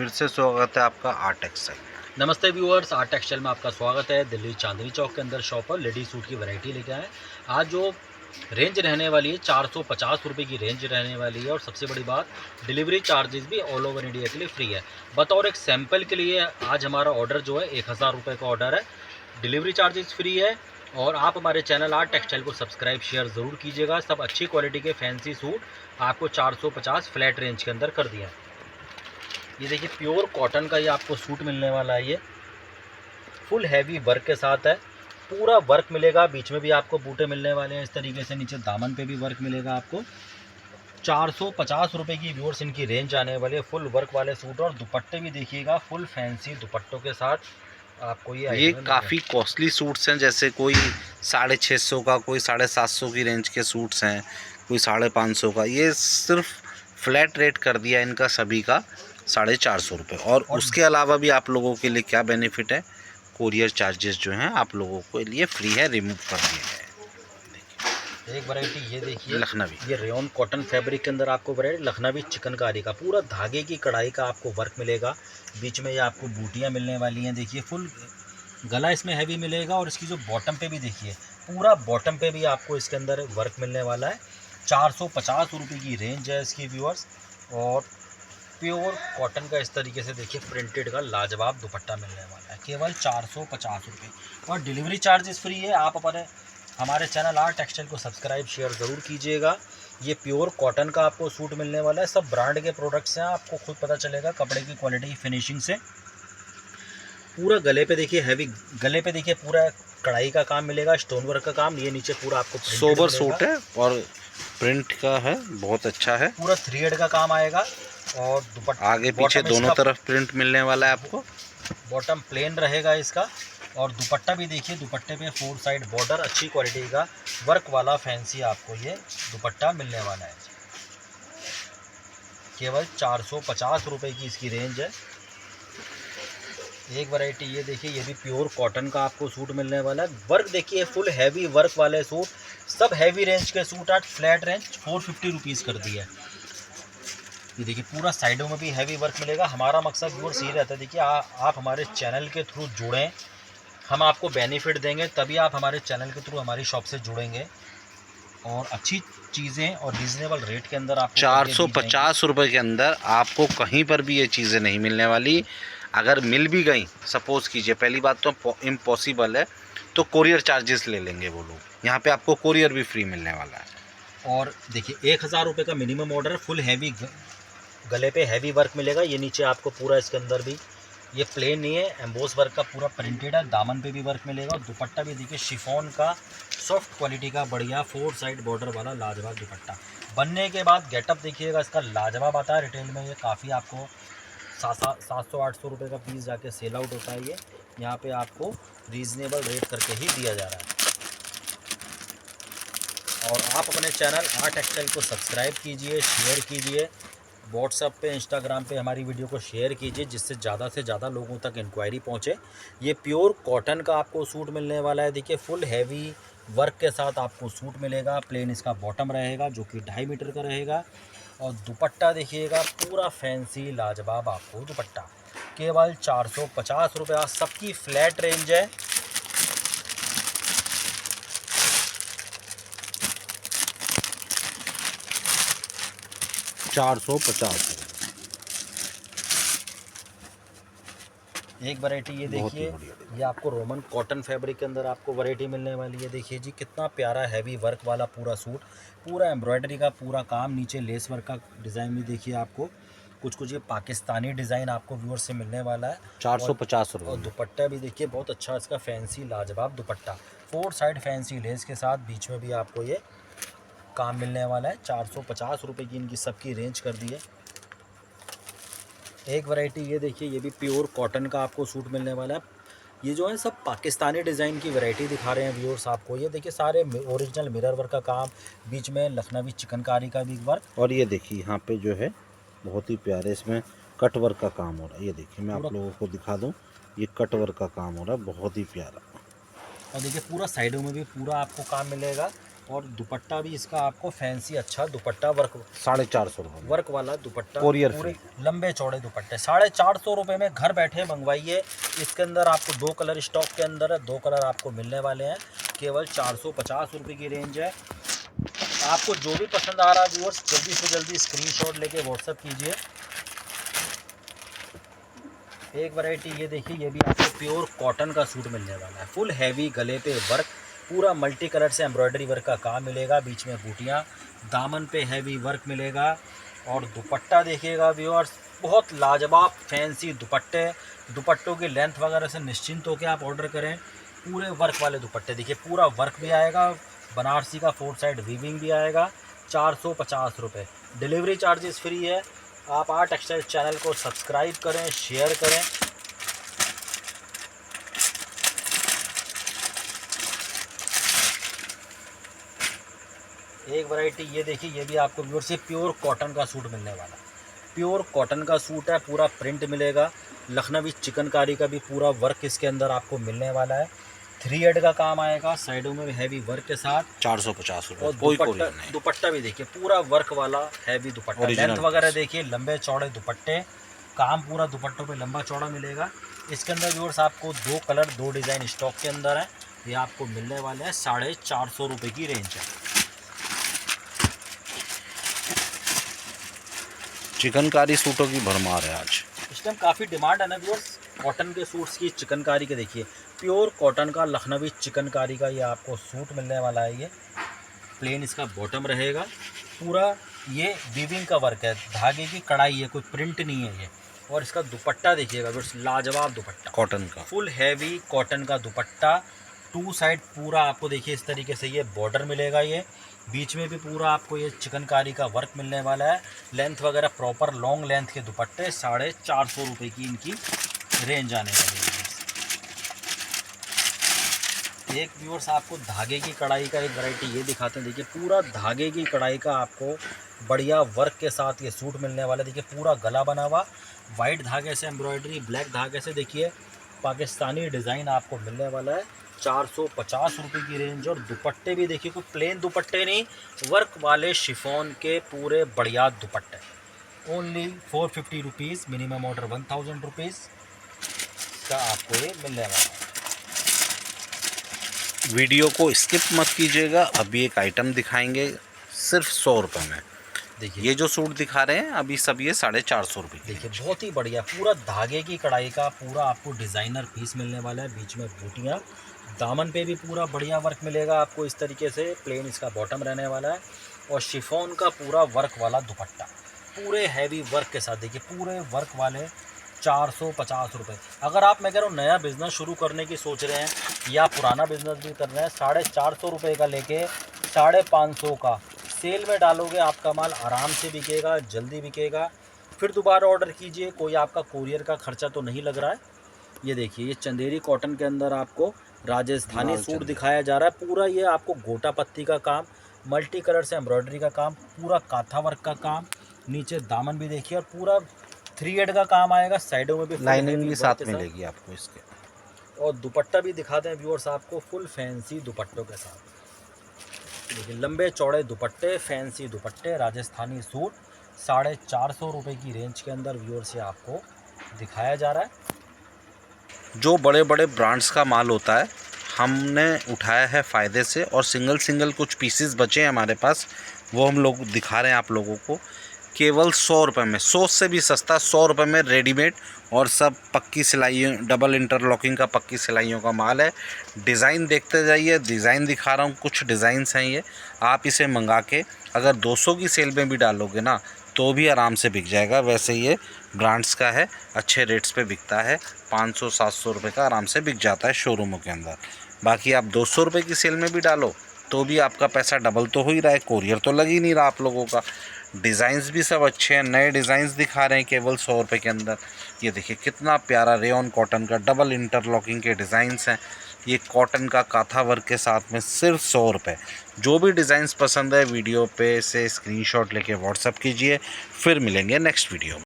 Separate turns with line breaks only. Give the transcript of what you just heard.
फिर से स्वागत है आपका आर्ट टेक्सटाइल।
नमस्ते व्यूअर्स, आर्ट टेक्सटाइल में आपका स्वागत है। दिल्ली चांदनी चौक के अंदर शॉप पर लेडीज सूट की वैरायटी लेके आए। आज जो रेंज रहने वाली है 450 रुपये की रेंज रहने वाली है और सबसे बड़ी बात, डिलीवरी चार्जेस भी ऑल ओवर इंडिया के लिए फ्री है। बतौर एक सैंपल के लिए आज हमारा ऑर्डर जो है 1000 रुपये का ऑर्डर है, डिलीवरी चार्जेस फ्री है। और आप हमारे चैनल आर्ट टेक्सटाइल को सब्सक्राइब शेयर ज़रूर कीजिएगा। सब अच्छी क्वालिटी के फैंसी सूट आपको 450 फ्लैट रेंज के अंदर कर दिया है। ये देखिए प्योर कॉटन का ये आपको सूट मिलने वाला है। ये फुल हैवी वर्क के साथ है, पूरा वर्क मिलेगा। बीच में भी आपको बूटे मिलने वाले हैं इस तरीके से, नीचे दामन पे भी वर्क मिलेगा आपको। 450 रुपये की व्यूअर्स इनकी रेंज आने वाली है। फुल वर्क वाले सूट और दुपट्टे भी देखिएगा फुल फैंसी दुपट्टों के साथ आपको ये
काफ़ी कॉस्टली सूट्स हैं, जैसे कोई 650 का, कोई 750 की रेंज के सूट्स हैं, कोई 550 का। ये सिर्फ फ्लैट रेट कर दिया इनका सभी का 450 रुपये। और उसके अलावा भी आप लोगों के लिए क्या बेनिफिट है, कोरियर चार्जेस जो हैं आप लोगों के लिए फ्री है, रिमूव कर दिए हैं।
एक वैरायटी ये देखिए
लखनवी,
ये रेयन कॉटन फैब्रिक के अंदर आपको वैरायटी लखनवी चिकनकारी का पूरा धागे की कढ़ाई का आपको वर्क मिलेगा। बीच में ये आपको बूटियाँ मिलने वाली हैं। देखिए फुल गला इसमें हैवी मिलेगा और इसकी जो बॉटम पे भी देखिए पूरा बॉटम पे भी आपको इसके अंदर वर्क मिलने वाला है। 450 रुपये की रेंज है इसकी व्यूअर्स। और प्योर कॉटन का इस तरीके से देखिए प्रिंटेड का लाजवाब दुपट्टा मिलने वाला है, केवल 450 रुपये। और डिलीवरी चार्जेस फ्री है। आप अपने हमारे चैनल आर्ट टेक्सटाइल को सब्सक्राइब शेयर ज़रूर कीजिएगा। ये प्योर कॉटन का आपको सूट मिलने वाला है। सब ब्रांड के प्रोडक्ट्स हैं, आपको खुद पता चलेगा कपड़े की क्वालिटी फिनिशिंग से। पूरा गले पे देखिए हैवी, गले पे देखिए पूरा कढ़ाई का काम मिलेगा, स्टोन वर्क का काम। ये नीचे पूरा आपको
सोबर सूट है और प्रिंट का है, बहुत अच्छा है।
पूरा 3 का काम आएगा और दुपट्टा
आगे पीछे दोनों तरफ प्रिंट मिलने वाला है आपको।
बॉटम प्लेन रहेगा इसका। और दुपट्टा भी देखिए, दुपट्टे पे 4 साइड बॉर्डर अच्छी क्वालिटी का वर्क वाला फैंसी आपको ये दुपट्टा मिलने वाला है। केवल 450 रुपये की इसकी रेंज है। एक वैरायटी ये देखिए, ये भी प्योर कॉटन का आपको सूट मिलने वाला है। वर्क देखिए फुल हैवी वर्क वाले सूट, सब हैवी रेंज के सूट आज फ्लैट रेंज 450 रुपीज़ कर दिया है। ये देखिए पूरा साइडों में भी हैवी वर्क मिलेगा। हमारा मकसद व्यूअर्स ये रहता है, देखिए आप हमारे चैनल के थ्रू जुड़ें, हम आपको बेनिफिट देंगे, तभी आप हमारे चैनल के थ्रू हमारी शॉप से जुड़ेंगे और अच्छी चीज़ें और रीज़नेबल रेट के अंदर आपको
450 रुपये के अंदर आपको कहीं पर भी ये चीज़ें नहीं मिलने वाली। अगर मिल भी गई, सपोज़ कीजिए, पहली बात तो इम्पॉसिबल है, तो कोरियर चार्जेस ले लेंगे वो लोग। यहाँ पे आपको कोरियर भी फ्री मिलने वाला है।
और देखिए 1000 रुपये का मिनिमम ऑर्डर, फुल हैवी गले पे हैवी वर्क मिलेगा। ये नीचे आपको पूरा इसके अंदर भी ये प्लेन नहीं है, एम्बोस वर्क का पूरा प्रिंटेड है। दामन पे भी वर्क मिलेगा और दुपट्टा भी देखिए शिफॉन का सॉफ्ट क्वालिटी का बढ़िया 4 साइड बॉर्डर वाला लाजवाब दुपट्टा। बनने के बाद गेटअप देखिएगा इसका लाजवाब आता है। रिटेल में ये काफ़ी आपको 700-800 रुपये का पीस जाके सेल आउट होता है। ये यहाँ पे आपको रीज़नेबल रेट करके ही दिया जा रहा है। और आप अपने चैनल आर्ट टेक्सटाइल को सब्सक्राइब कीजिए, शेयर कीजिए, व्हाट्सएप पे, इंस्टाग्राम पे हमारी वीडियो को शेयर कीजिए, जिससे ज़्यादा से ज़्यादा लोगों तक इंक्वायरी पहुँचे। ये प्योर कॉटन का आपको सूट मिलने वाला है। देखिए फुल हैवी वर्क के साथ आपको सूट मिलेगा। प्लेन इसका बॉटम रहेगा जो कि 2.5 मीटर का रहेगा। और दुपट्टा देखिएगा पूरा फैंसी लाजवाब आपको दुपट्टा, केवल 450 रुपये। सबकी फ्लैट रेंज है। एक वैरायटी ये देखिए, ये आपको रोमन कॉटन फैब्रिक के अंदर आपको वैरायटी मिलने वाली है। देखिए जी कितना प्यारा हैवी वर्क वाला पूरा सूट, पूरा एम्ब्रॉयडरी का पूरा काम, नीचे लेस वर्क का डिज़ाइन भी देखिए आपको। कुछ ये पाकिस्तानी डिज़ाइन आपको व्यूअर से मिलने वाला है।
450 रुपये।
और दुपट्टा भी देखिए बहुत अच्छा इसका फैंसी लाजवाब दुपट्टा, 4 साइड फैंसी लेस के साथ, बीच में भी आपको ये काम मिलने वाला है। 450 रुपये की इनकी सबकी रेंज कर दी है। एक वैरायटी ये देखिए, ये भी प्योर कॉटन का आपको सूट मिलने वाला है। ये जो है सब पाकिस्तानी डिज़ाइन की वैरायटी दिखा रहे हैं व्यूअर्स आपको। ये देखिए सारे ओरिजिनल मिरर वर्क का काम, बीच में लखनवी चिकनकारी का भी वर्क।
और ये देखिए यहाँ पे जो है बहुत ही प्यारे इसमें कट वर्क का काम हो रहा है। ये देखिए मैं आप लोगों को दिखा दूँ, ये कट वर्क का काम हो रहा है, बहुत ही प्यारा।
और देखिए पूरा साइडों में भी पूरा आपको काम मिलेगा। और दुपट्टा भी इसका आपको फैंसी अच्छा दुपट्टा वर्क
450 रुपये
वर्क वाला दुपट्टा,
कोरियर
पूरे
फ्री।
लंबे चौड़े दुपट्टे 450 रुपये में घर बैठे मंगवाइए। इसके अंदर आपको 2 कलर स्टॉक के अंदर है, 2 कलर आपको मिलने वाले हैं। केवल 450 रुपये की रेंज है। आपको जो भी पसंद आ रहा है व्यूअर्स, जल्दी से जल्दी स्क्रीनशॉट लेके व्हाट्सअप कीजिए। एक वैरायटी ये देखिए, ये भी आपको प्योर कॉटन का सूट मिलने वाला है। फुल हैवी गले पे वर्क, पूरा मल्टी कलर से एम्ब्रॉयडरी वर्क का काम मिलेगा, बीच में बूटियाँ, दामन पे हैवी वर्क मिलेगा। और दुपट्टा देखिएगा व्यूअर्स, बहुत लाजवाब फैंसी दुपट्टे। दुपट्टों की लेंथ वगैरह से निश्चिंत होकर आप ऑर्डर करें। पूरे वर्क वाले दुपट्टे देखिए, पूरा वर्क भी आएगा, बनारसी का 4 साइड वीविंग भी आएगा। 450 रुपये, डिलीवरी चार्जेस फ्री है। आप आर्ट टेक्सटाइल चैनल को सब्सक्राइब करें, शेयर करें। एक वैरायटी ये देखिए, ये भी आपको व्यूअर से प्योर कॉटन का सूट मिलने वाला है। प्योर कॉटन का सूट है, पूरा प्रिंट मिलेगा। लखनवी चिकनकारी का भी पूरा वर्क इसके अंदर आपको मिलने वाला है। 3 एड का काम आएगा, साइडों में भी हैवी वर्क के साथ।
450 रुपये।
और
कोई कोरियर नहीं।
दुपट्टा भी देखिए, पूरा वर्क वाला हैवी दुपट्टा, लेंथ वगैरह देखिए, लंबे चौड़े दुपट्टे, काम पूरा दुपट्टों पे लंबा चौड़ा मिलेगा। इसके अंदर व्यूअर्स आपको 2 कलर 2 डिज़ाइन स्टॉक के अंदर है। ये आपको मिलने वाले हैं 450 रुपये की रेंज है।
चिकनकारी सूटों की भरमार है आज।
इस टाइम काफ़ी डिमांड है ना व्यूअर्स कॉटन के सूट्स की, चिकनकारी के। देखिए प्योर कॉटन का लखनवी चिकनकारी का ये आपको सूट मिलने वाला है। ये प्लेन इसका बॉटम रहेगा, पूरा ये वीविंग का वर्क है, धागे की कढ़ाई है, कोई प्रिंट नहीं है ये। और इसका दुपट्टा देखिएगा व्यूअर्स, लाजवाब दुपट्टा,
कॉटन का
फुल हैवी कॉटन का दुपट्टा। 2 साइड पूरा आपको देखिए इस तरीके से ये बॉर्डर मिलेगा। ये बीच में भी पूरा आपको ये चिकनकारी का वर्क मिलने वाला है। लेंथ वगैरह प्रॉपर लॉन्ग लेंथ के दुपट्टे, 450 रुपये की इनकी रेंज आने वाली है। एक व्यूअर्स आपको धागे की कढ़ाई का एक वैरायटी ये दिखाते हैं। देखिए पूरा धागे की कढ़ाई का आपको बढ़िया वर्क के साथ ये सूट मिलने वाला है। देखिए पूरा गला बना हुआ, वाइट धागे से एम्ब्रॉयडरी, ब्लैक धागे से देखिए पाकिस्तानी डिज़ाइन आपको मिलने वाला है। 450 रुपये की रेंज। और दुपट्टे भी देखिए, कोई प्लेन दुपट्टे नहीं, वर्क वाले शिफॉन के पूरे बढ़िया दुपट्टे। Only 450 rupees, minimum order 1000 rupees का आपको ये मिलने वाला है।
वीडियो को स्किप मत कीजिएगा। अभी एक आइटम दिखाएंगे सिर्फ 100 रुपये में।
देखिए
ये जो सूट दिखा रहे हैं अभी सब ये 450 रुपये की।
देखिए बहुत ही बढ़िया, पूरा धागे की कढ़ाई का पूरा आपको डिज़ाइनर पीस मिलने वाला है। बीच में बूटियाँ, दामन पे भी पूरा बढ़िया वर्क मिलेगा आपको इस तरीके से। प्लेन इसका बॉटम रहने वाला है। और शिफॉन का पूरा वर्क वाला दुपट्टा, पूरे हैवी वर्क के साथ देखिए, पूरे वर्क वाले 450 रुपये। अगर आप, मैं कह रहा हूँ, नया बिज़नेस शुरू करने की सोच रहे हैं या पुराना बिज़नेस भी कर रहे हैं, 450 रुपये का लेके 550 का सेल में डालोगे, आपका माल आराम से बिकेगा, जल्दी बिकेगा। फिर दोबारा ऑर्डर कीजिए, कोई आपका कोरियर का खर्चा तो नहीं लग रहा है। ये देखिए, ये चंदेरी कॉटन के अंदर आपको राजस्थानी सूट दिखाया जा रहा है। पूरा ये आपको गोटा पत्ती का काम, मल्टी कलर से एम्ब्रॉयडरी का काम, पूरा काथा वर्क का काम, नीचे दामन भी देखिए, और पूरा 3 एड का काम आएगा। साइडों में भी
लाइनिंग भी साथ मिलेगी आपको इसके।
और दुपट्टा भी दिखाते हैं व्यूअर्स आपको, फुल फैंसी दुपट्टों के साथ। देखिए लंबे चौड़े दुपट्टे, फैंसी दुपट्टे, राजस्थानी सूट 450 रुपये की रेंज के अंदर व्यूअर्स से आपको दिखाया जा रहा है।
जो बड़े बड़े ब्रांड्स का माल होता है हमने उठाया है फ़ायदे से, और सिंगल सिंगल कुछ पीसेस बचे हैं हमारे पास, वो हम लोग दिखा रहे हैं आप लोगों को। केवल 100 रुपये में, 100 से भी सस्ता, 100 रुपये में रेडीमेड, और सब पक्की सिलाइयों, डबल इंटरलॉकिंग का पक्की सिलाइयों का माल है। डिज़ाइन देखते जाइए, डिज़ाइन दिखा रहा हूँ, कुछ डिज़ाइंस हैं ये। आप इसे मंगा के अगर 200 की सेल में भी डालोगे ना तो भी आराम से बिक जाएगा। वैसे ये ब्रांड्स का है, अच्छे रेट्स पे बिकता है, 500-700 रुपये का आराम से बिक जाता है शोरूमों के अंदर। बाकी आप 200 रुपये की सेल में भी डालो तो भी आपका पैसा डबल तो हो ही रहा है, कोरियर तो लग ही नहीं रहा आप लोगों का। डिज़ाइंस भी सब अच्छे हैं, नए डिज़ाइंस दिखा रहे हैं केवल 100 रुपये के अंदर। ये देखिए कितना प्यारा रेयॉन कॉटन का डबल इंटरलॉकिंग के डिज़ाइंस हैं। ये कॉटन का काथा वर्क के साथ में सिर्फ 100 रुपये। जो भी डिज़ाइंस पसंद है वीडियो पे से स्क्रीनशॉट लेके व्हाट्सअप कीजिए। फिर मिलेंगे नेक्स्ट वीडियो में।